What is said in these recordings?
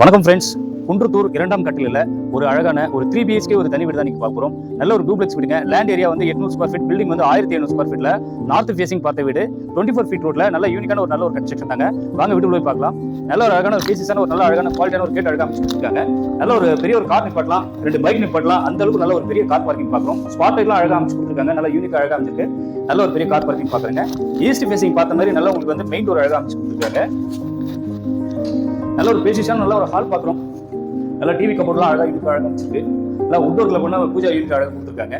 வணக்கம் ஃப்ரெண்ட்ஸ். குன்றத்தூர் 2ஆம் கட்டிலில் ஒரு அழகான ஒரு 3 BHK ஒரு தனி வீடு தான் நீங்கள் பார்க்க போகிறோம். நல்ல ஒரு டூப்ளெக்ஸ் வீடுங்க. லேண்ட் ஏரியா வந்து 800 ஸ்கொயர் ஃபீட், பில்டிங் வந்து 1700 ஸ்கொயர் ஃபீட்டில் நார்த் ஃபேசிங் பார்த்த வீடு, 24 ஃபீட் ரோட்டில் நல்ல யூனிக்கான ஒரு நல்ல ஒரு கன்ஸ்ட்ரக்ஷன் தாங்க. வாங்க வீடு போய் பார்க்கலாம். நல்ல ஒரு அழகான ஒரு பேசிஸான ஒரு நல்ல அழகான குவாலிட்டியான ஒரு கேட் அழகாக அமைச்சிருக்காங்க. நல்ல ஒரு பெரிய ஒரு கார் நிப்பாட்டலாம், 2 பைக் நிப்பாட்டலாம், அந்த அளவுக்கு நல்ல ஒரு பெரிய கார் பார்க்கிங் பார்க்குறோம். ஸ்பாட் லைட்லாம் அழகாக அமைச்சு கொடுத்துருக்காங்க. நல்ல யூனிக்காக அழகாக அமைச்சிருக்கு. நல்ல ஒரு பெரிய கார் பார்க்கிங் பார்க்குறேங்க. ஈஸ்ட் ஃபேசிங் பார்த்த மாதிரி நல்லா உங்களுக்கு வந்து மெயின் டோர் அழகாக அமைச்சு கொடுத்துருக்காங்க. நல்ல ஒரு பேசிஸான நல்ல ஒரு ஹால் பார்க்குறோம். நல்லா டிவி கபோர்ட்லாம் அழகாக யூனிக்காக அழகாக அமைச்சிருக்கு. நல்லா உட்டோர்ல பண்ண பூஜா யூனிட் அழகாக கொடுத்துருக்காங்க.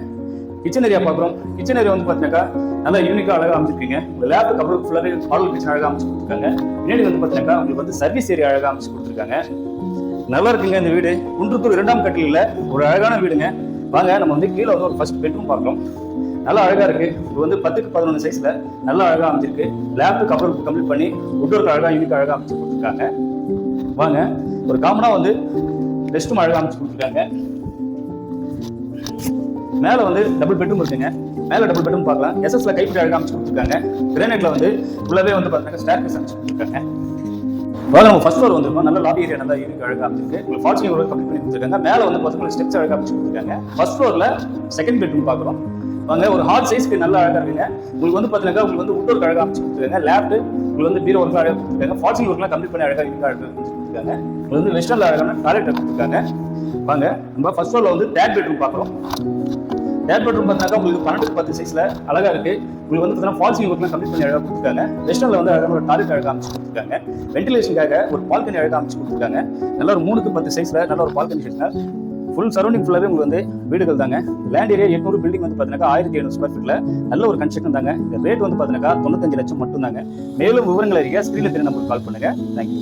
கிச்சன் ஏரியா பார்க்குறோம். கிச்சன் ஏரியா வந்து பார்த்தீங்கன்னாக்கா நல்லா யூனிக்காக அழகாக அமைச்சிருக்கீங்க. உங்கள் லேப்டாப் கபோர்ட் ஃபுல்லாகவே மாடல் கிச்சன் அழகாக அமைச்சு கொடுத்துருக்காங்க. பின்னாடி வந்து பார்த்தீங்கன்னாக்கா உங்களுக்கு வந்து சர்வீஸ் ஏரியா அழகாக அமைச்சு கொடுத்துருக்காங்க. நல்லா இருக்குங்க இந்த வீடு. குன்றத்தூர் 2ஆம் கட்டிலில் ஒரு அழகான வீடுங்க. வாங்க நம்ம வந்து கீழே வந்து ஒரு ஃபர்ஸ்ட் பெட்ரூம் பார்க்குறோம். நல்லா அழகா இருக்கு. இது வந்து 10க்கு 11 சைஸ்ல நல்லா அழகா அமைச்சிருக்கு. லேப்டாப் கபோர்ட் கம்ப்ளீட் பண்ணி உட்டோருக்கு அழகா யூனிக்காக அழகாக அமைச்சு கொடுத்துருக்காங்க. வாங்க ஒரு காமனா வந்து ரெஸ்ட் ரூம் அழகாக அமைச்சு கொடுத்துருக்காங்க. மேல வந்து டபுள் பெட்ரூம் இருக்குங்க. மேல டபுள் பெட்ரூம் பார்க்கலாம். எஸ்எஸ்ல கைப்பிடி அழகாக அமைச்சு கொடுத்துருக்காங்க. கிரானைட்ல வந்து உள்ளவே வந்து பார்த்தீங்கன்னா ஸ்டேர்கேஸ் அமைச்சு கொடுத்துருக்காங்க. வாங்க நம்ம ஃபர்ஸ்ட் ஃப்ளோர் வந்துருக்கோம். நல்ல லாபி ஏரியா நல்லா யூனிக் அழகாக அமைச்சிருக்கு. உங்களுக்கு ஃபால்ஸ் சீலிங் கம்ப்ளீட் பண்ணி கொடுத்துருக்காங்க. மேல வந்து பார்த்தீங்கன்னா ஸ்டெப்ஸ் அழகாக அமைச்சு கொடுத்துருக்காங்க. ஃபர்ஸ்ட் ஃப்ளோர்ல செகண்ட் பெட்ரூம் பார்க்குறோம். வாங்க ஒரு ஹார்ட் சைஸ்க்கு நல்லா அழகா இருக்குங்க. உங்களுக்கு வந்து பார்த்தீங்கன்னா உங்களுக்கு வந்து உட்டோருக்கு அழகாக அமைச்சு கொடுத்துருக்காங்க. லேப்டு உங்களுக்கு வந்து பீரோ ஒர்க் அழகாக கொடுத்துருக்காங்க. ஃபால்சிங் ஒர்க்லாம் கம்ப்ளீட் பண்ணி அழகாக யூனிக்காக அழகாக கொடுத்துருக்காங்க. உங்களுக்கு வந்து வெஸ்டர்ன்ல அழகான டாய்லெட் கொடுத்துருக்காங்க. வாங்க நம்ம ஃபர்ஸ்ட் ஃப்ளோர்ல வந்து தேர்ட் பெட்ரூம் பார்க்குறோம். தேர்ட் பெட்ரூம் பார்த்தீங்கன்னா உங்களுக்கு 12க்கு 10 சைஸ்ல அழகா இருக்கு. உங்களுக்கு வந்து பார்த்தீங்கன்னா ஃபால்சிங் ஒர்க்லாம் கம்ப்ளீட் பண்ணி அழகாக கொடுத்துருக்காங்க. வெஸ்டர்ன்ல வந்து அழகான ஒரு டாய்லெட் அழகாக அமைச்சு கொடுத்துருக்காங்க. வென்டிலேஷனுக்காக ஒரு பால்கனி அழகாக அமைச்சு கொடுத்துருக்காங்க. நல்ல ஒரு 3க்கு 10 சைஸ்ல நல்ல ஒரு பால்கனி செட்டில் ஃபுல் சரௌண்டிங் ஃபுல்லாகவே உங்களுக்கு வந்து வீடுகள் தாங்க. லேண்ட் ஏரியா 800 பில்டிங் வந்து பார்த்தீங்கன்னா 1700 ஸ்கொயர் ஃபீட்ல நல்ல ஒரு கன்ஸ்ட்ரக்ஷன் தாங்க. இந்த ரேட் வந்து பார்த்தீங்கன்னா 95 லட்சம் மட்டும் தாங்க. மேலும் விவரங்கள் அறிய ஸ்க்ரீனில் தெரிய நம்பருக்கு கால் பண்ணுங்க. தேங்க்யூ.